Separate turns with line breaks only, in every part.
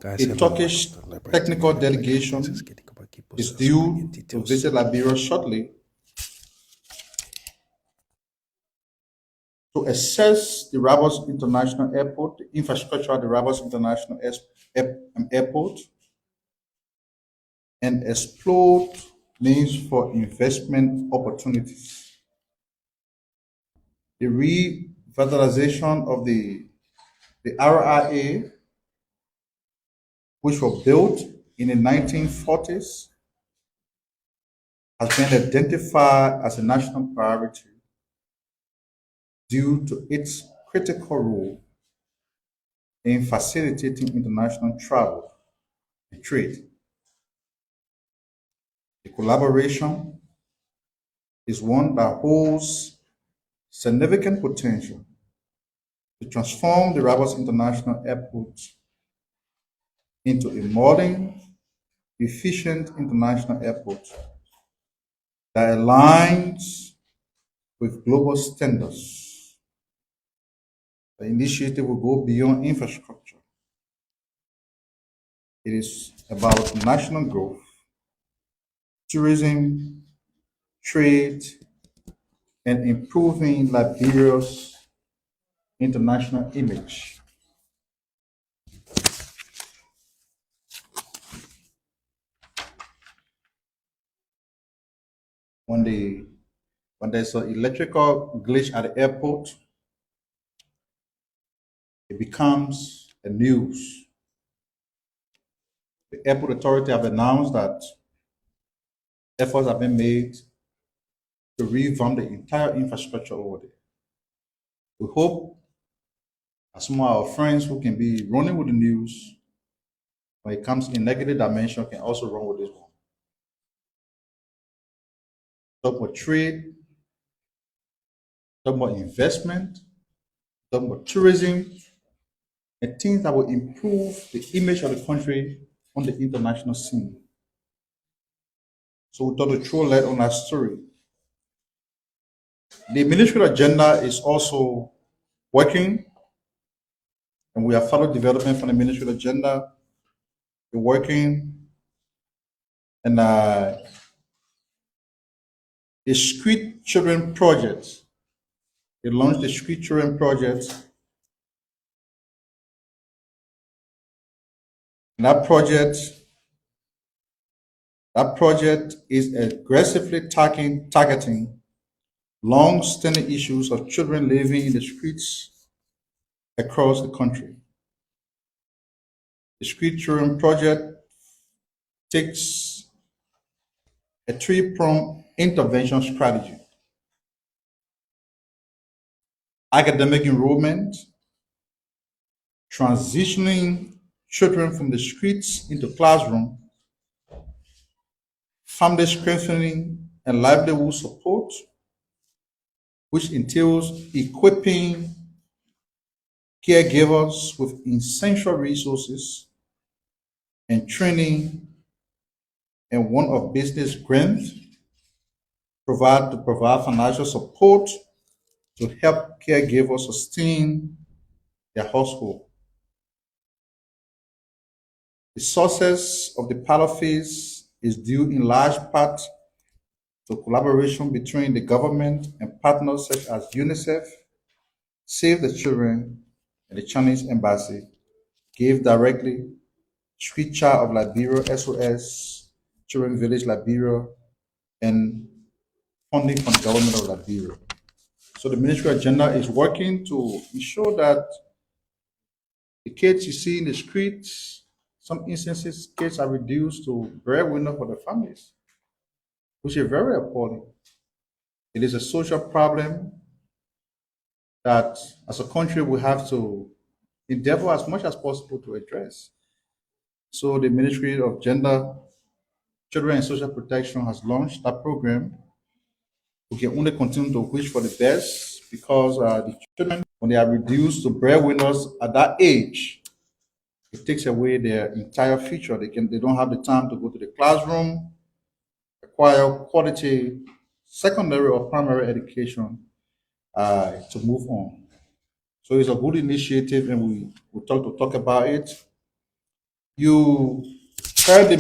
A Turkish technical delegation is due to visit Liberia shortly to assess the Rabos International Airport, the infrastructure at the Rabos International Airport, and explore means for investment opportunities. The revitalization of the RIA, which were built in the 1940s, has been identified as a national priority due to its critical role in facilitating international travel and trade. The collaboration is one that holds significant potential to transform the Rabas International Airport into a modern, efficient international airport that aligns with global standards. The initiative will go beyond infrastructure. It is about national growth, tourism, trade, and improving Liberia's international image. When when there's an electrical glitch at the airport, it becomes a news. The airport authority have announced that efforts have been made to revamp the entire infrastructure over there. We hope that some of our friends who can be running with the news when it comes in negative dimension can also run with this one. Talk about trade, talk about investment, talk about tourism, and things that will improve the image of the country on the international scene. So we thought to throw light on that story. The ministerial agenda is also working, and we have followed development from the ministerial agenda. We're working, and the Street Children Project. They launched the Street Children Project. And that project is aggressively targeting long-standing issues of children living in the streets across the country. The Street Children Project takes a three-pronged intervention strategy: academic enrollment, transitioning children from the streets into classroom, family strengthening and livelihood support, which entails equipping caregivers with essential resources and training, and one of business grants provide financial support to help caregivers sustain their household. The success of the pilot phase is due in large part to collaboration between the government and partners such as UNICEF, Save the Children, and the Chinese Embassy, Give Directly, Street Child of Liberia, SOS, Children Village Liberia, and funding from the Government of Liberia. So the ministry agenda is working to ensure that the kids you see in the streets, some instances, kids are reduced to breadwinner for their families, which is very appalling. It is a social problem that as a country we have to endeavor as much as possible to address. So the Ministry of Gender, Children and Social Protection has launched that program. We can only continue to wish for the best because the children, when they are reduced to breadwinners at that age, it takes away their entire future. They don't have the time to go to the classroom, acquire quality secondary or primary education to move on. So it's a good initiative, and we talk about it. You heard the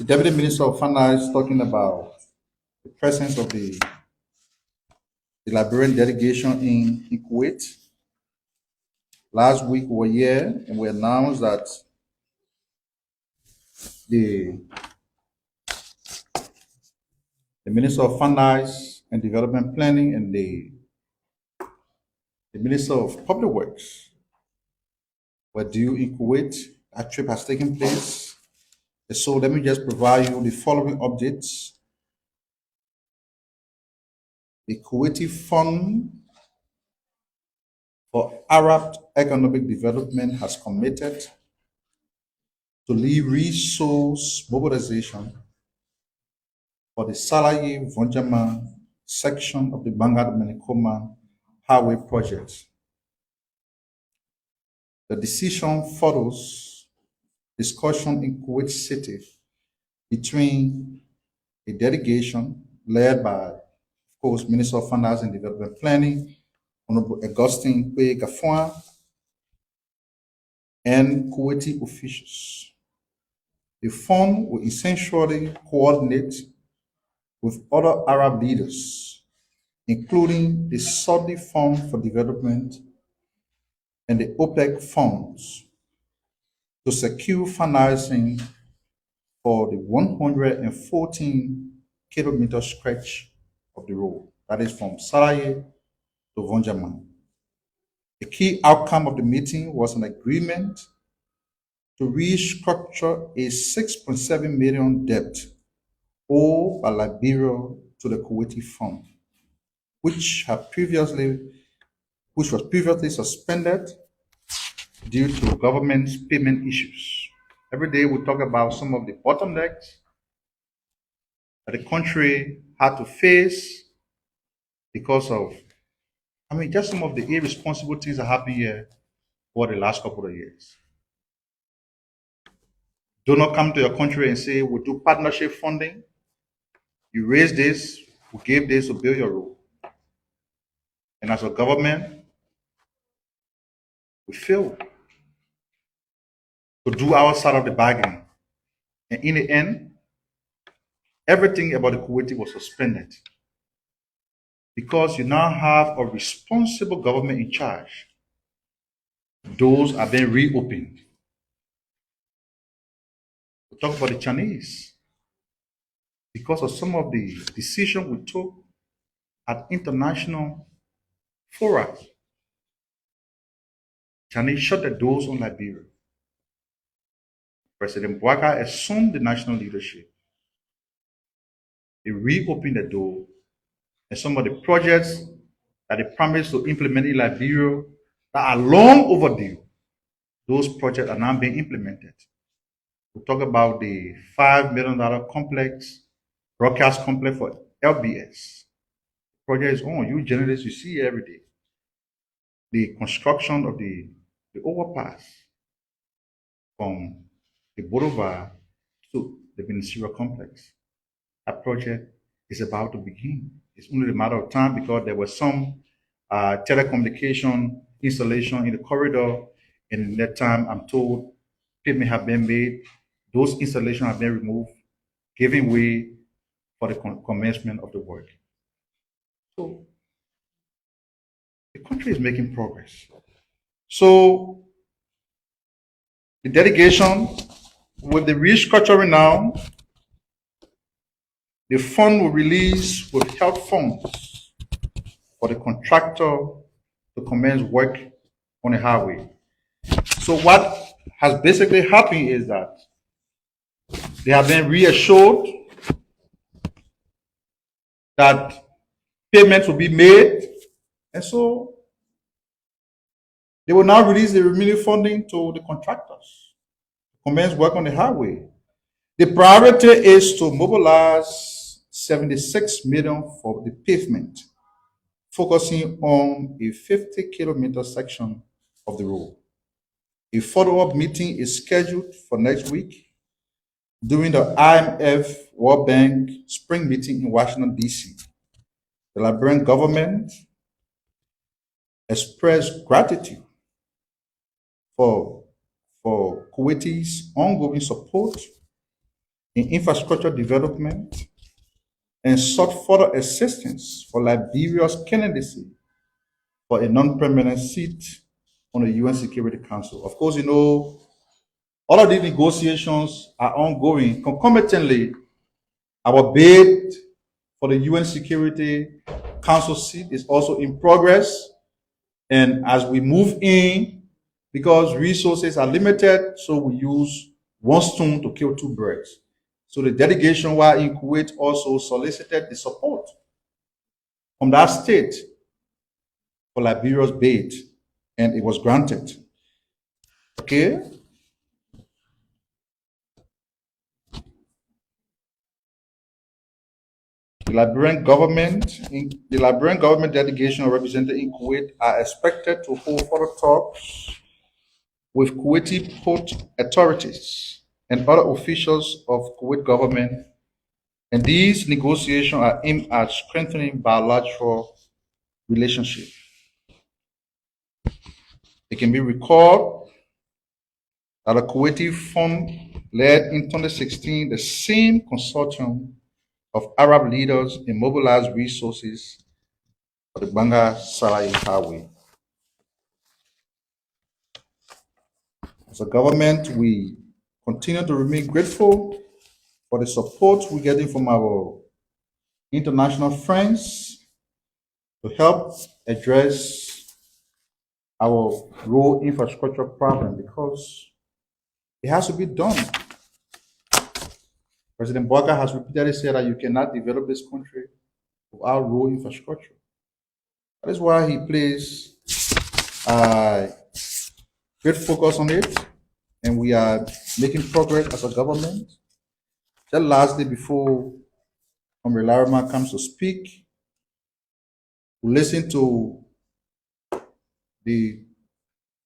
Deputy Minister of Finance talking about the presence of the Liberian delegation in Kuwait. Last week we were here and we announced that the, the Minister of Finance and Development Planning and the Minister of Public Works were due in Kuwait. That trip has taken place. And so let me just provide you the following updates. The Kuwaiti Fund for Arab Economic Development has committed to lead resource mobilization for the Salaye Vonjama section of the Bangad Manikoma Highway project. The decision follows discussion in Kuwait City between a delegation led by, of course, Minister of Finance and Development Planning, Honorable Augustine Weah, and Kuwaiti officials. The fund will essentially coordinate with other Arab leaders, including the Saudi Fund for Development and the OPEC funds, to secure financing for the 114-kilometer stretch of the road, that is from Saraye to Vonjaman. The key outcome of the meeting was an agreement to restructure a 6.7 million debt owed by Liberia to the Kuwaiti fund, which was previously suspended due to government's payment issues. Every day we talk about some of the bottlenecks that the country had to face because of, just some of the irresponsible things that happened here over the last couple of years. Do not come to your country and say, we do partnership funding. You raise this, we gave this to build your road. And as a government, we failed to do our side of the bargain. And in the end, everything about the Kuwaiti was suspended because you now have a responsible government in charge. Those are being reopened. We talk about the Chinese. Because of some of the decisions we took at international fora, Chinese shut the doors on Liberia. President Weah assumed the national leadership. He reopened the door, and some of the projects that they promised to implement in Liberia that are long overdue, those projects are now being implemented. We talk about the $5 million broadcast complex for LBS. The project is on. You journalists, you see every day. The construction of the overpass from the Boulevard to the ministerial complex. That project is about to begin. It's only a matter of time because there was some telecommunication installation in the corridor. And in that time, I'm told payment have been made. Those installations have been removed, giving way for the commencement of the work. So the country is making progress. So the delegation, with the restructuring now, the fund will release with health funds for the contractor to commence work on the highway. So what has basically happened is that they have been reassured that payments will be made, and so they will now release the remaining funding to the contractors to commence work on the highway. The priority is to mobilize 76 million for the pavement, focusing on a 50-kilometer section of the road. A follow-up meeting is scheduled for next week during the IMF World Bank spring meeting in Washington, D.C. The Liberian government expressed gratitude for Kuwaiti's ongoing support in infrastructure development and sought further assistance for Liberia's candidacy for a non-permanent seat on the UN Security Council. Of course, all of these negotiations are ongoing. Concomitantly, our bid for the UN Security Council seat is also in progress. And as we move in, because resources are limited, so we use one stone to kill two birds. So the delegation while in Kuwait also solicited the support from that state for Liberia's bid, and it was granted. Okay. The Liberian government delegation represented in Kuwait are expected to hold further talks with Kuwaiti port authorities and other officials of Kuwait government, and these negotiations are aimed at strengthening bilateral relationship. It can be recalled that the Kuwaiti fund led in 2016 the same consortium of Arab leaders and mobilized resources for the Banga Sarai Highway. As a government, we continue to remain grateful for the support we're getting from our international friends to help address our road infrastructure problem, because it has to be done. President Boga has repeatedly said that you cannot develop this country without road infrastructure. That is why he places great focus on it, and we are making progress as a government. Just lastly, before Honorable Larima comes to speak, we listen to the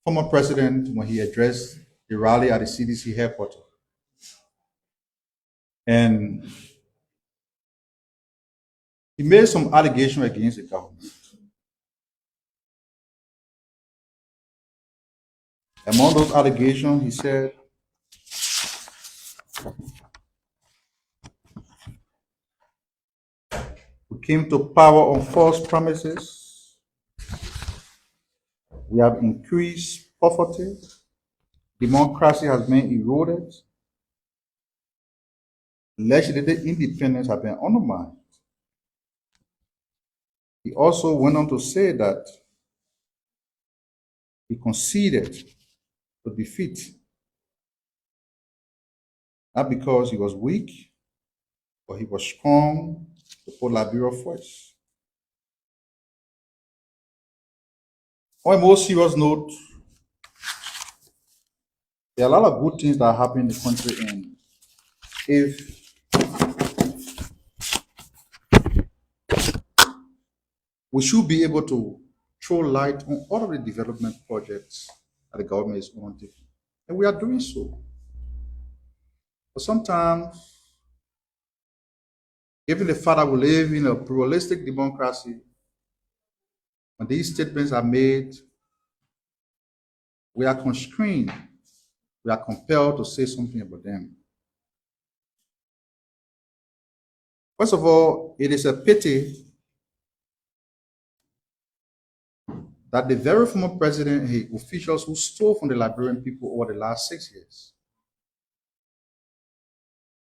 former president when he addressed the rally at the CDC headquarters. And he made some allegations against the government. Among those allegations, he said, we came to power on false promises. We have increased poverty. Democracy has been eroded. Legislative independence has been undermined. He also went on to say that he conceded to defeat, not because he was weak, but he was strong to put Liberia first. On a more serious note, there are a lot of good things that happen in the country, and if we should be able to throw light on all of the development projects that the government is undertaking, and we are doing so. But sometimes, given the fact that we live in a pluralistic democracy, when these statements are made, we are constrained, we are compelled to say something about them. First of all, it is a pity that the very former president and officials who stole from the Liberian people over the last 6 years,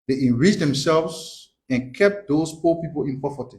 they enriched themselves and kept those poor people in poverty.